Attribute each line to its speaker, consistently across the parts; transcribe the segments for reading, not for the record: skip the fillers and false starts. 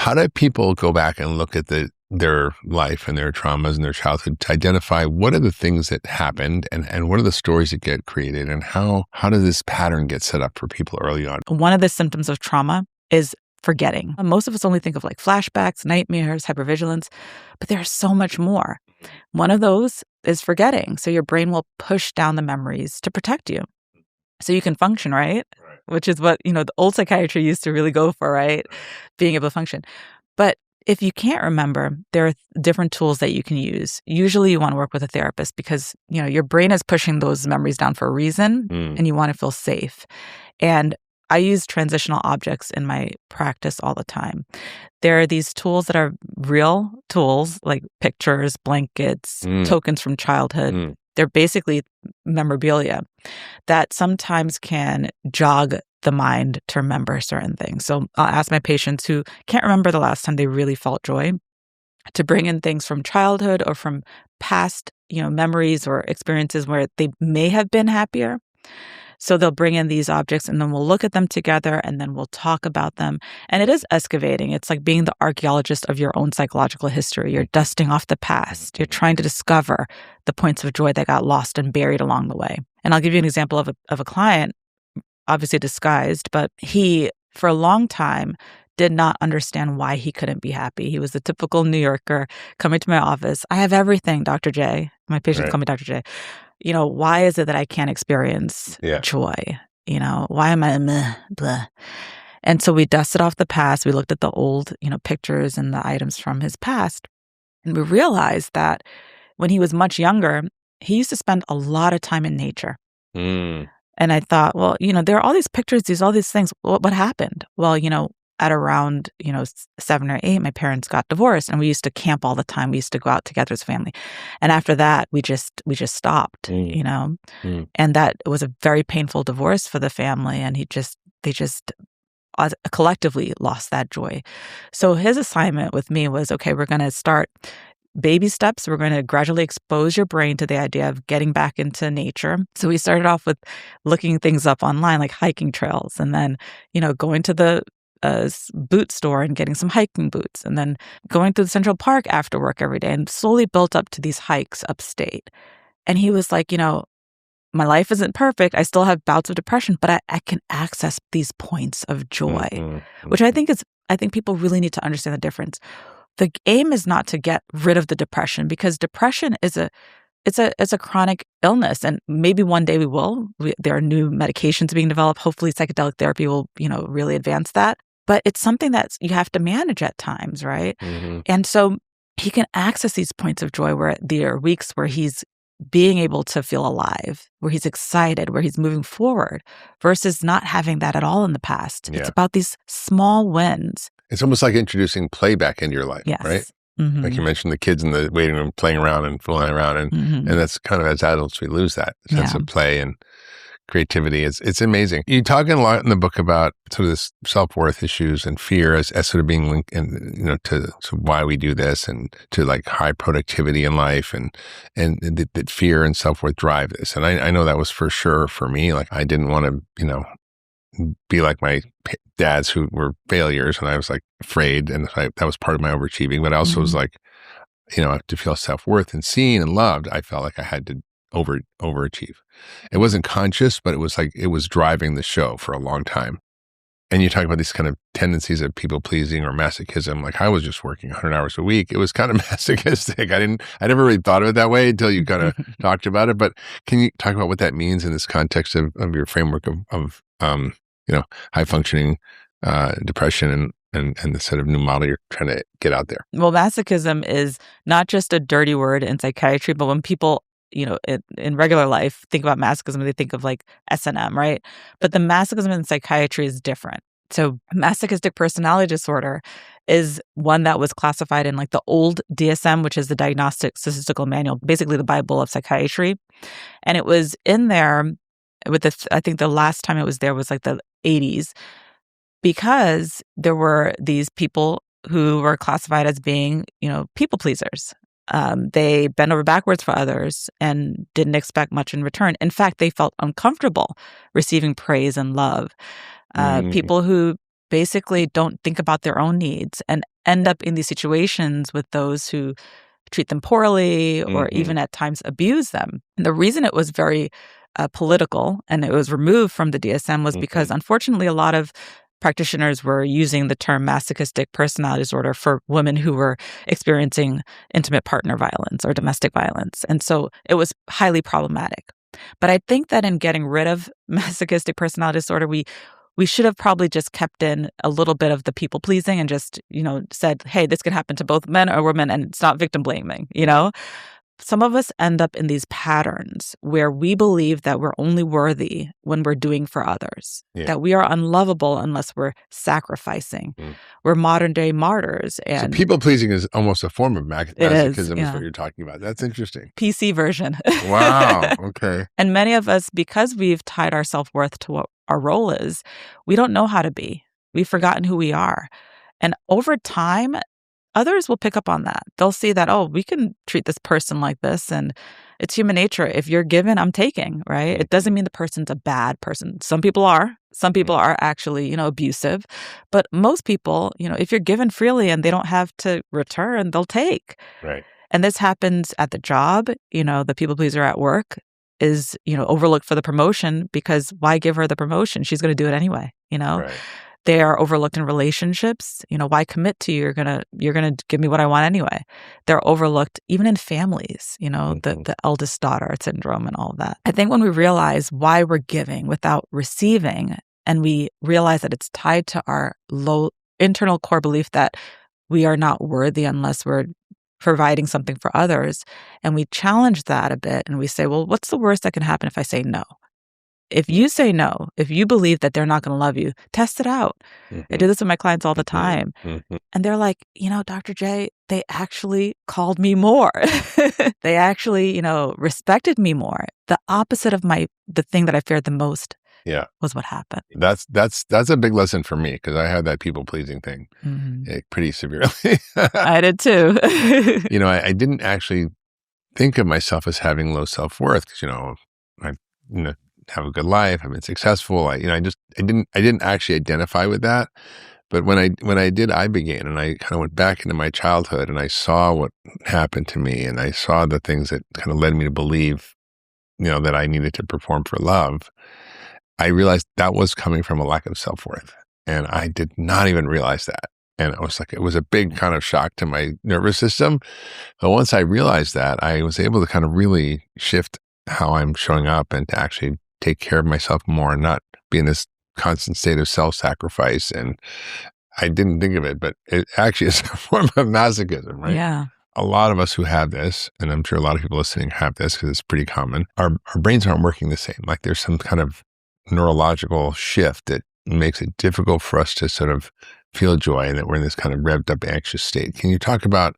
Speaker 1: How do people go back and look at their life and their traumas and their childhood to identify what are the things that happened and what are the stories that get created, and how does this pattern get set up for people early on?
Speaker 2: One of the symptoms of trauma is forgetting. Most of us only think of like flashbacks, nightmares, hypervigilance, but there's so much more. One of those is forgetting. So your brain will push down the memories to protect you so you can function, right? Which is what, the old psychiatry used to really go for, right? Being able to function. But if you can't remember, there are different tools that you can use. Usually you want to work with a therapist because, your brain is pushing those memories down for a reason and you want to feel safe. And I use transitional objects in my practice all the time. There are these tools that are real tools like pictures, blankets, tokens from childhood. They're basically memorabilia that sometimes can jog the mind to remember certain things. So I'll ask my patients who can't remember the last time they really felt joy to bring in things from childhood or from past, memories or experiences where they may have been happier. So they'll bring in these objects and then we'll look at them together and then we'll talk about them. And it is excavating. It's like being the archaeologist of your own psychological history. You're dusting off the past. You're trying to discover the points of joy that got lost and buried along the way. And I'll give you an example of a client, obviously disguised, but he, for a long time, did not understand why he couldn't be happy. He was the typical New Yorker coming to my office. I have everything, Dr. J. My patients call me Dr. J. Why is it that I can't experience joy? Why am I meh, blah? And so we dusted off the past. We looked at the old, pictures and the items from his past. And we realized that when he was much younger, he used to spend a lot of time in nature. And I thought, well, there are all these pictures, all these things. What happened? Well, at around, 7 or 8, my parents got divorced and we used to camp all the time. We used to go out together as a family. And after that, we just stopped, and that was a very painful divorce for the family. And they just collectively lost that joy. So his assignment with me was, okay, we're going to start baby steps. We're going to gradually expose your brain to the idea of getting back into nature. So we started off with looking things up online, like hiking trails, and then, going to the boot store and getting some hiking boots, and then going to the Central Park after work every day, and slowly built up to these hikes upstate. And he was like, my life isn't perfect. I still have bouts of depression, but I can access these points of joy, which I think people really need to understand the difference. The aim is not to get rid of the depression, because depression is it's a chronic illness, and maybe one day we will. There are new medications being developed. Hopefully psychedelic therapy will, really advance that. But it's something that you have to manage at times, right? And so he can access these points of joy where there are weeks where he's being able to feel alive, where he's excited, where he's moving forward, versus not having that at all in the past. It's about these small wins.
Speaker 1: It's almost like introducing play back into your life, right? Like you mentioned, the kids in the waiting room playing around and fooling around, and that's kind of, as adults, we lose that sense of play and creativity. It's amazing. You talk a lot in the book about sort of this self-worth issues and fear as sort of being linked, and to why we do this, and to like high productivity in life, and that fear and self-worth drive this. And I know that was for sure for me. Like, I didn't want to, be like my dads who were failures, and I was like afraid, and that was part of my overachieving. But I also was like, to feel self-worth and seen and loved, I felt like I had to overachieve. It wasn't conscious, but it was like it was driving the show for a long time. And you talk about these kind of tendencies of people pleasing or masochism. Like, I was just working 100 hours a week. It was kind of masochistic. I never really thought of it that way until you kind of talked about it. But can you talk about what that means in this context of your framework of high functioning depression and the sort of new model you're trying to get out there?
Speaker 2: Well, masochism is not just a dirty word in psychiatry, but when people, in regular life, think about masochism, they think of like S&M, right? But the masochism in psychiatry is different. So masochistic personality disorder is one that was classified in like the old DSM, which is the Diagnostic Statistical Manual, basically the Bible of psychiatry. And it was in there with I think the last time it was there was like the 80s, because there were these people who were classified as being, people pleasers. They bent over backwards for others and didn't expect much in return. In fact, they felt uncomfortable receiving praise and love. People who basically don't think about their own needs and end up in these situations with those who treat them poorly or even at times abuse them. And the reason it was very political and it was removed from the DSM was because, unfortunately, a lot of practitioners were using the term masochistic personality disorder for women who were experiencing intimate partner violence or domestic violence. And so it was highly problematic. But I think that in getting rid of masochistic personality disorder, we should have probably just kept in a little bit of the people pleasing and just, said, hey, this can happen to both men or women and it's not victim blaming, Some of us end up in these patterns where we believe that we're only worthy when we're doing for others, that we are unlovable unless we're sacrificing. We're modern day martyrs. And
Speaker 1: so people pleasing is almost a form of masochism is what you're talking about. That's interesting.
Speaker 2: PC version.
Speaker 1: Wow. Okay.
Speaker 2: And many of us, because we've tied our self-worth to what our role is, we don't know how to be. We've forgotten who we are. And over time, others will pick up on that. They'll see that, oh, we can treat this person like this. And it's human nature. If you're given, I'm taking, right? It doesn't mean the person's a bad person. Some people are. Some people are actually, abusive. But most people, if you're given freely and they don't have to return, they'll take.
Speaker 1: Right.
Speaker 2: And this happens at the job. The people pleaser at work is, overlooked for the promotion because why give her the promotion? She's going to do it anyway,
Speaker 1: Right.
Speaker 2: They are overlooked in relationships. Why commit to you? You're gonna give me what I want anyway. They're overlooked even in families, the eldest daughter syndrome and all of that. I think when we realize why we're giving without receiving, and we realize that it's tied to our low internal core belief that we are not worthy unless we're providing something for others, and we challenge that a bit and we say, well, what's the worst that can happen if I say no? If you say no, if you believe that they're not going to love you, test it out. I do this with my clients all the time. And they're like, Dr. J, they actually called me more. They actually, respected me more. The opposite of the thing that I feared the most was what happened.
Speaker 1: That's a big lesson for me because I had that people pleasing thing pretty severely.
Speaker 2: I did too.
Speaker 1: I didn't actually think of myself as having low self-worth because, I have a good life. I've been successful. I didn't actually identify with that. But when I did, I began and I kind of went back into my childhood and I saw what happened to me and I saw the things that kind of led me to believe, that I needed to perform for love. I realized that was coming from a lack of self-worth. And I did not even realize that. And it was a big kind of shock to my nervous system. But once I realized that, I was able to kind of really shift how I'm showing up and to actually take care of myself more and not be in this constant state of self-sacrifice. And I didn't think of it, but it actually is a form of masochism, right?
Speaker 2: Yeah.
Speaker 1: A lot of us who have this, and I'm sure a lot of people listening have this because it's pretty common, our brains aren't working the same. Like there's some kind of neurological shift that makes it difficult for us to sort of feel joy and that we're in this kind of revved up anxious state. Can you talk about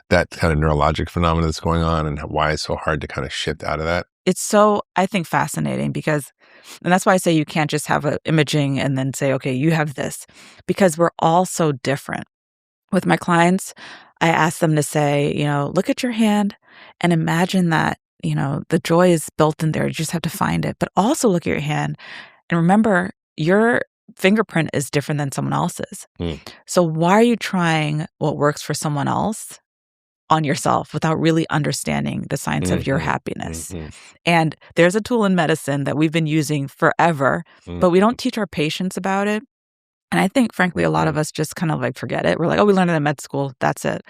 Speaker 1: that kind of neurologic phenomenon that's going on and why it's so hard to kind of shift out of that?
Speaker 2: It's so, I think, fascinating because, and that's why I say you can't just have an imaging and then say, okay, you have this, because we're all so different. With my clients, I ask them to say, look at your hand and imagine that, the joy is built in there. You just have to find it. But also look at your hand and remember your fingerprint is different than someone else's. So why are you trying what works for someone else on yourself without really understanding the science of your happiness? And there's a tool in medicine that we've been using forever, but we don't teach our patients about it. And I think, frankly, a lot of us just kind of forget it. We're like, oh, we learned it in med school. That's it.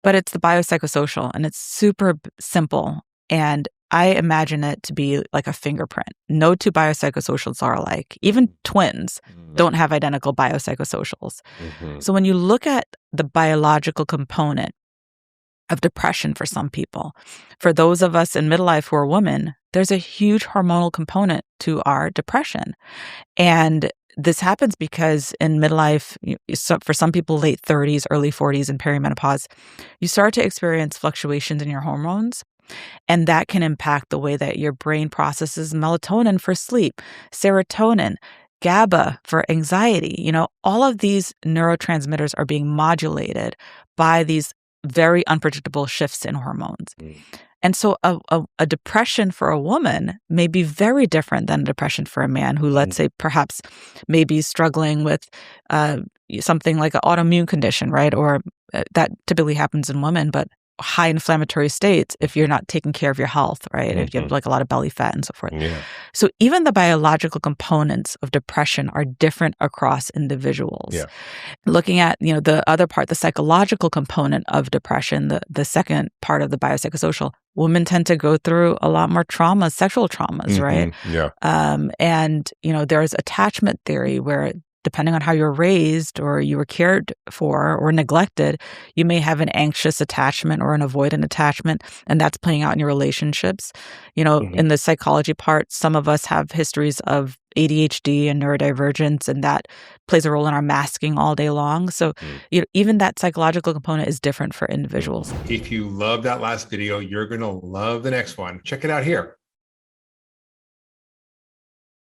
Speaker 2: But it's the biopsychosocial and it's super simple. And I imagine it to be like a fingerprint. No two biopsychosocials are alike. Even twins don't have identical biopsychosocials. So when you look at the biological component of depression for some people, for those of us in midlife who are women, there's a huge hormonal component to our depression. And this happens because in midlife, for some people, late 30s, early 40s, and perimenopause, you start to experience fluctuations in your hormones. And that can impact the way that your brain processes melatonin for sleep, serotonin, GABA for anxiety. All of these neurotransmitters are being modulated by these very unpredictable shifts in hormones. And so a depression for a woman may be very different than a depression for a man who, let's say, perhaps may be struggling with something like an autoimmune condition, right? Or that typically happens in women, but high inflammatory states if you're not taking care of your health, right? If you have like a lot of belly fat and so forth.
Speaker 1: Yeah.
Speaker 2: So even the biological components of depression are different across individuals.
Speaker 1: Yeah.
Speaker 2: Looking at, the other part, the psychological component of depression, the second part of the biopsychosocial, women tend to go through a lot more trauma, sexual traumas, right?
Speaker 1: Yeah.
Speaker 2: And, there's attachment theory where depending on how you're raised or you were cared for or neglected, you may have an anxious attachment or an avoidant attachment, and that's playing out in your relationships. In the psychology part, some of us have histories of ADHD and neurodivergence, and that plays a role in our masking all day long. So even that psychological component is different for individuals.
Speaker 1: If you love that last video, you're going to love the next one. Check it out here.